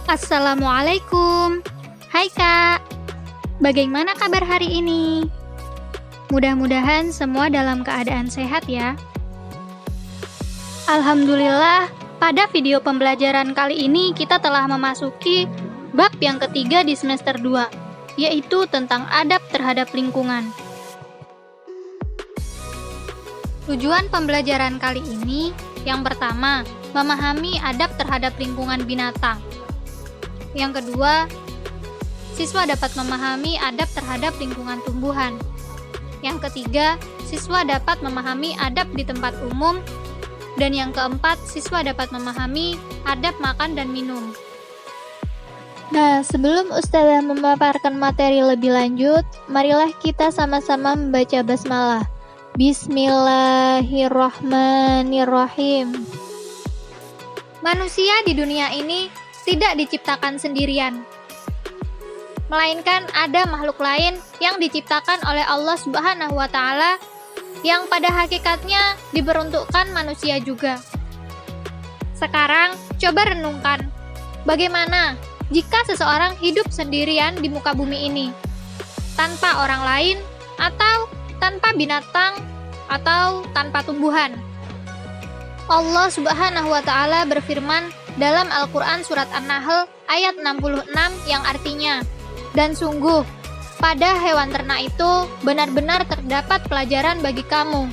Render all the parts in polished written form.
Assalamualaikum. Hai Kak, bagaimana kabar hari ini? Mudah-mudahan semua dalam keadaan sehat ya. Alhamdulillah, pada video pembelajaran kali ini kita telah memasuki bab yang ketiga di semester 2, yaitu tentang adab terhadap lingkungan. Tujuan pembelajaran kali ini, yang pertama, memahami adab terhadap lingkungan binatang. Yang kedua, siswa dapat memahami adab terhadap lingkungan tumbuhan. Yang ketiga, siswa dapat memahami adab di tempat umum. Dan yang keempat, siswa dapat memahami adab makan dan minum. Nah, sebelum Ustazah memaparkan materi lebih lanjut, marilah kita sama-sama membaca basmalah. Bismillahirrahmanirrahim. Manusia di dunia ini tidak diciptakan sendirian, melainkan ada makhluk lain yang diciptakan oleh Allah Subhanahu wa Ta'ala, yang pada hakikatnya diperuntukkan manusia juga. Sekarang, coba renungkan, bagaimana jika seseorang hidup sendirian di muka bumi ini, tanpa orang lain, atau tanpa binatang, atau tanpa tumbuhan? Allah Subhanahu wa Ta'ala berfirman dalam Al-Quran Surat An-Nahl ayat 66 yang artinya, "Dan sungguh, pada hewan ternak itu benar-benar terdapat pelajaran bagi kamu.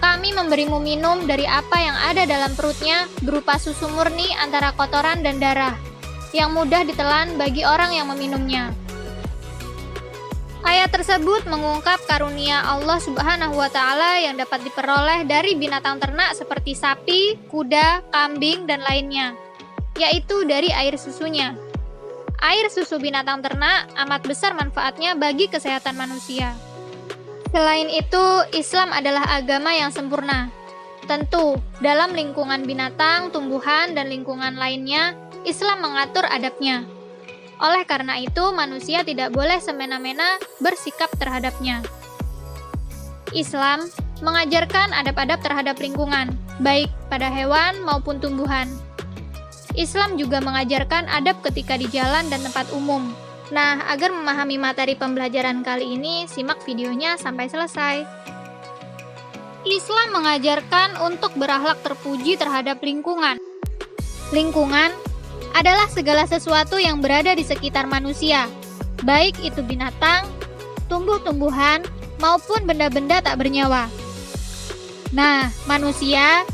Kami memberimu minum dari apa yang ada dalam perutnya berupa susu murni antara kotoran dan darah, yang mudah ditelan bagi orang yang meminumnya." Ayat tersebut mengungkap karunia Allah Subhanahu wa Ta'ala yang dapat diperoleh dari binatang ternak seperti sapi, kuda, kambing, dan lainnya, yaitu dari air susunya. Air susu binatang ternak amat besar manfaatnya bagi kesehatan manusia. Selain itu, Islam adalah agama yang sempurna. Tentu, dalam lingkungan binatang, tumbuhan, dan lingkungan lainnya, Islam mengatur adabnya. Oleh karena itu, manusia tidak boleh semena-mena bersikap terhadapnya. Islam mengajarkan adab-adab terhadap lingkungan, baik pada hewan maupun tumbuhan. Islam juga mengajarkan adab ketika di jalan dan tempat umum. Nah, agar memahami materi pembelajaran kali ini, simak videonya sampai selesai. Islam mengajarkan untuk berakhlak terpuji terhadap lingkungan. Lingkungan adalah segala sesuatu yang berada di sekitar manusia, baik itu binatang, tumbuh-tumbuhan, maupun benda-benda tak bernyawa. Nah, manusia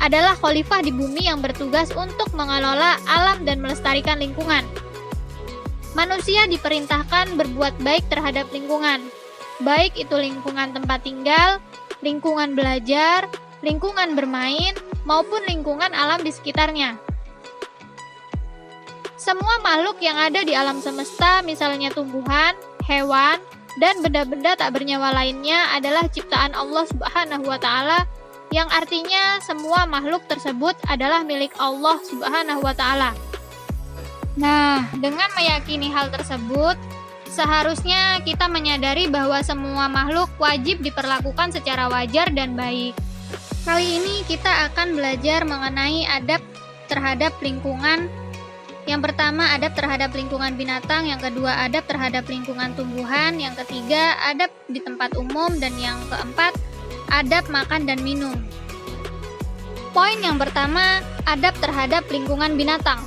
adalah khalifah di bumi yang bertugas untuk mengelola alam dan melestarikan lingkungan. Manusia diperintahkan berbuat baik terhadap lingkungan, baik itu lingkungan tempat tinggal, lingkungan belajar, lingkungan bermain, maupun lingkungan alam di sekitarnya. Semua makhluk yang ada di alam semesta, misalnya tumbuhan, hewan, dan benda-benda tak bernyawa lainnya adalah ciptaan Allah Subhanahu wa Ta'ala, yang artinya semua makhluk tersebut adalah milik Allah Subhanahu wa Ta'ala. Nah, dengan meyakini hal tersebut, seharusnya kita menyadari bahwa semua makhluk wajib diperlakukan secara wajar dan baik. Kali ini kita akan belajar mengenai adab terhadap lingkungan. Yang pertama, adab terhadap lingkungan binatang. Yang kedua, adab terhadap lingkungan tumbuhan. Yang ketiga, adab di tempat umum. Dan yang keempat, adab makan dan minum. Poin yang pertama, adab terhadap lingkungan binatang.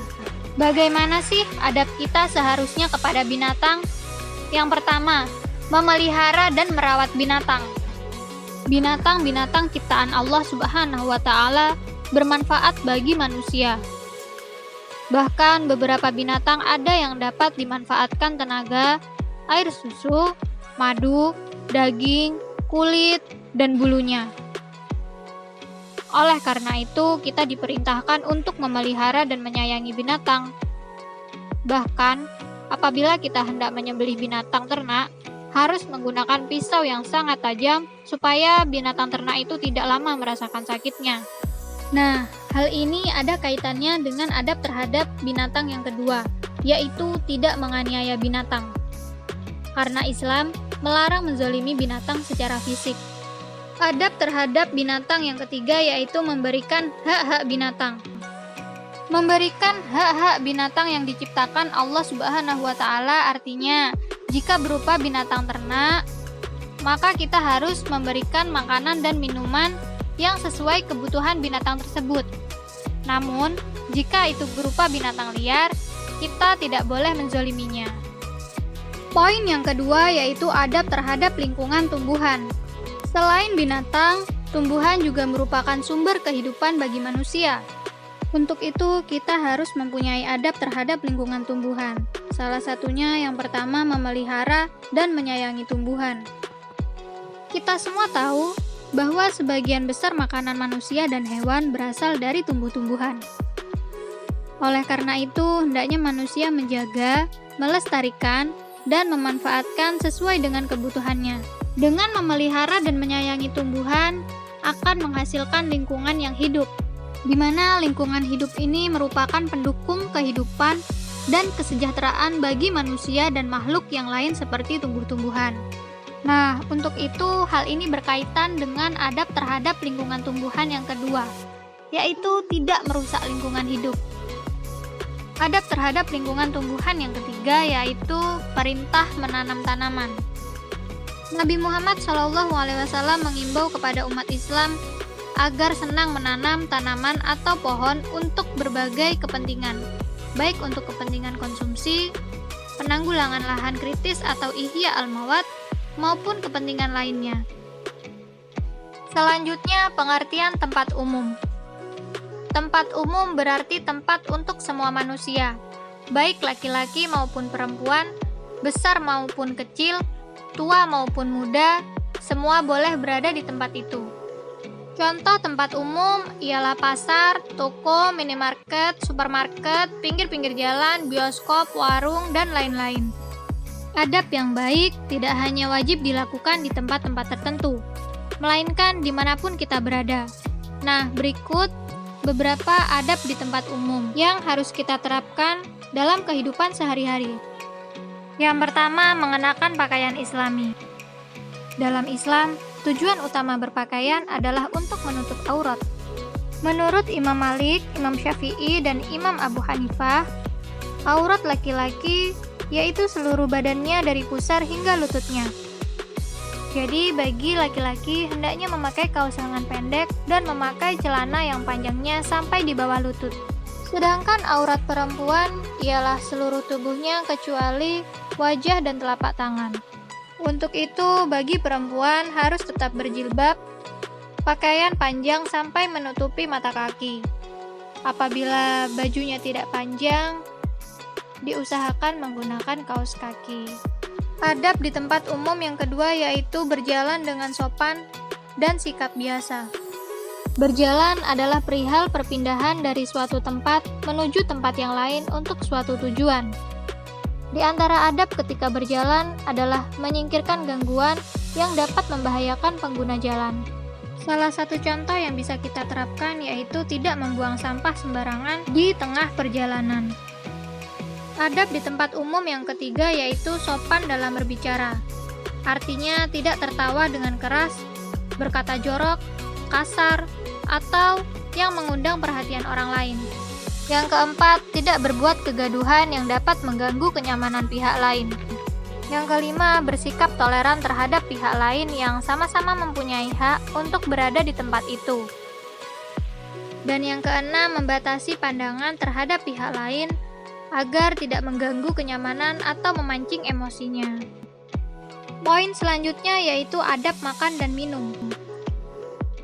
Bagaimana sih adab kita seharusnya kepada binatang? Yang pertama, memelihara dan merawat binatang. Binatang-binatang ciptaan Allah Subhanahu wa Ta'ala bermanfaat bagi manusia. Bahkan beberapa binatang ada yang dapat dimanfaatkan tenaga, air susu, madu, daging, kulit, dan bulunya. Oleh karena itu, kita diperintahkan untuk memelihara dan menyayangi binatang. Bahkan, apabila kita hendak menyembelih binatang ternak, harus menggunakan pisau yang sangat tajam supaya binatang ternak itu tidak lama merasakan sakitnya. Nah, hal ini ada kaitannya dengan adab terhadap binatang yang kedua, yaitu tidak menganiaya binatang. Karena Islam melarang menzalimi binatang secara fisik. Adab terhadap binatang yang ketiga yaitu memberikan hak-hak binatang. Memberikan hak-hak binatang yang diciptakan Allah Subhanahu wa Ta'ala artinya, jika berupa binatang ternak, maka kita harus memberikan makanan dan minuman yang sesuai kebutuhan binatang tersebut. Namun, jika itu berupa binatang liar, kita tidak boleh menzoliminya. Poin yang kedua yaitu adab terhadap lingkungan tumbuhan. Selain binatang, tumbuhan juga merupakan sumber kehidupan bagi manusia. Untuk itu, kita harus mempunyai adab terhadap lingkungan tumbuhan. Salah satunya yang pertama memelihara dan menyayangi tumbuhan. Kita semua tahu bahwa sebagian besar makanan manusia dan hewan berasal dari tumbuh-tumbuhan. Oleh karena itu, hendaknya manusia menjaga, melestarikan, dan memanfaatkan sesuai dengan kebutuhannya. Dengan memelihara dan menyayangi tumbuhan, akan menghasilkan lingkungan yang hidup, di mana lingkungan hidup ini merupakan pendukung kehidupan dan kesejahteraan bagi manusia dan makhluk yang lain seperti tumbuh-tumbuhan. Nah, untuk itu hal ini berkaitan dengan adab terhadap lingkungan tumbuhan yang kedua, yaitu tidak merusak lingkungan hidup. Adab terhadap lingkungan tumbuhan yang ketiga yaitu perintah menanam tanaman. Nabi Muhammad SAW mengimbau kepada umat Islam agar senang menanam tanaman atau pohon untuk berbagai kepentingan, baik untuk kepentingan konsumsi, penanggulangan lahan kritis atau ihya al-mawat, maupun kepentingan lainnya. Selanjutnya, pengertian tempat umum. Tempat umum berarti tempat untuk semua manusia, baik laki-laki maupun perempuan, besar maupun kecil, tua maupun muda, semua boleh berada di tempat itu. Contoh tempat umum ialah pasar, toko, minimarket, supermarket, pinggir-pinggir jalan, bioskop, warung, dan lain-lain. Adab yang baik tidak hanya wajib dilakukan di tempat-tempat tertentu, melainkan dimanapun kita berada. Nah, berikut beberapa adab di tempat umum yang harus kita terapkan dalam kehidupan sehari-hari. Yang pertama, mengenakan pakaian Islami. Dalam Islam, tujuan utama berpakaian adalah untuk menutup aurat. Menurut Imam Malik, Imam Syafi'i, dan Imam Abu Hanifah, aurat laki-laki yaitu seluruh badannya dari pusar hingga lututnya. Jadi, bagi laki-laki hendaknya memakai kaos lengan pendek dan memakai celana yang panjangnya sampai di bawah lutut. Sedangkan aurat perempuan ialah seluruh tubuhnya kecuali wajah dan telapak tangan. Untuk itu, bagi perempuan harus tetap berjilbab, pakaian panjang sampai menutupi mata kaki. Apabila bajunya tidak panjang, diusahakan menggunakan kaos kaki. Adab di tempat umum yang kedua yaitu berjalan dengan sopan dan sikap biasa. Berjalan adalah perihal perpindahan dari suatu tempat menuju tempat yang lain untuk suatu tujuan. Di antara adab ketika berjalan adalah menyingkirkan gangguan yang dapat membahayakan pengguna jalan. Salah satu contoh yang bisa kita terapkan yaitu tidak membuang sampah sembarangan di tengah perjalanan. Adab di tempat umum yang ketiga yaitu sopan dalam berbicara. Artinya tidak tertawa dengan keras, berkata jorok, kasar, atau yang mengundang perhatian orang lain. Yang keempat, tidak berbuat kegaduhan yang dapat mengganggu kenyamanan pihak lain. Yang kelima, bersikap toleran terhadap pihak lain yang sama-sama mempunyai hak untuk berada di tempat itu. Dan yang keenam, membatasi pandangan terhadap pihak lain agar tidak mengganggu kenyamanan atau memancing emosinya. Poin selanjutnya yaitu adab makan dan minum.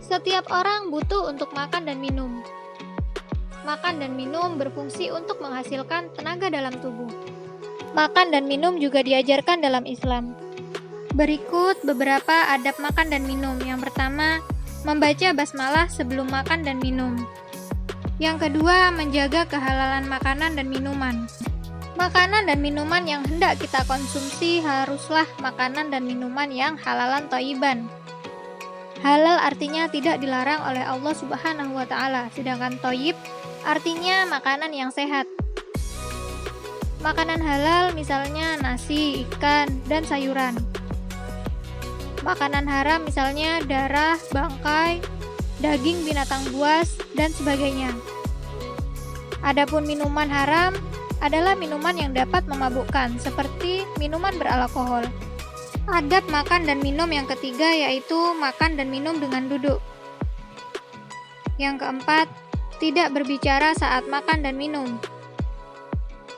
Setiap orang butuh untuk makan dan minum. Makan dan minum berfungsi untuk menghasilkan tenaga dalam tubuh. Makan dan minum juga diajarkan dalam Islam. Berikut beberapa adab makan dan minum. Yang pertama, membaca basmalah sebelum makan dan minum. Yang kedua, menjaga kehalalan makanan dan minuman. Makanan dan minuman yang hendak kita konsumsi haruslah makanan dan minuman yang halalan thayyiban. Halal artinya tidak dilarang oleh Allah Subhanahu wa Ta'ala, sedangkan thayyib artinya makanan yang sehat. Makanan halal misalnya nasi, ikan, dan sayuran. Makanan haram misalnya darah, bangkai, daging binatang buas, dan sebagainya. Adapun minuman haram adalah minuman yang dapat memabukkan, seperti minuman beralkohol. Adab makan dan minum yang ketiga yaitu makan dan minum dengan duduk. Yang keempat, tidak berbicara saat makan dan minum.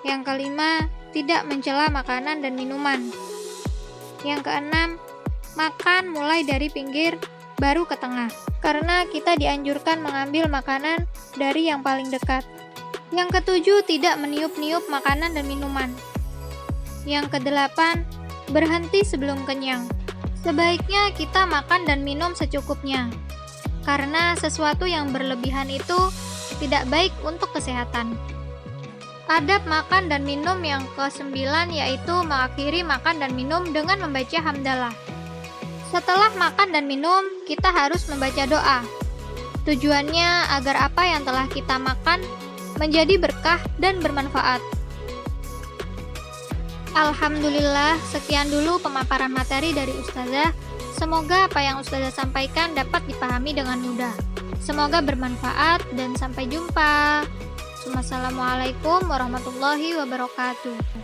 Yang kelima, tidak mencela makanan dan minuman. Yang keenam, makan mulai dari pinggir baru ke tengah, karena kita dianjurkan mengambil makanan dari yang paling dekat. Yang ketujuh, tidak meniup-niup makanan dan minuman. Yang kedelapan, berhenti sebelum kenyang. Sebaiknya kita makan dan minum secukupnya, karena sesuatu yang berlebihan itu tidak baik untuk kesehatan. Adab makan dan minum yang ke-9 yaitu mengakhiri makan dan minum dengan membaca hamdalah. Setelah makan dan minum, kita harus membaca doa. Tujuannya agar apa yang telah kita makan menjadi berkah dan bermanfaat. Alhamdulillah, sekian dulu pemaparan materi dari Ustazah. Semoga apa yang Ustazah sampaikan dapat dipahami dengan mudah. Semoga bermanfaat dan sampai jumpa. Wassalamualaikum warahmatullahi wabarakatuh.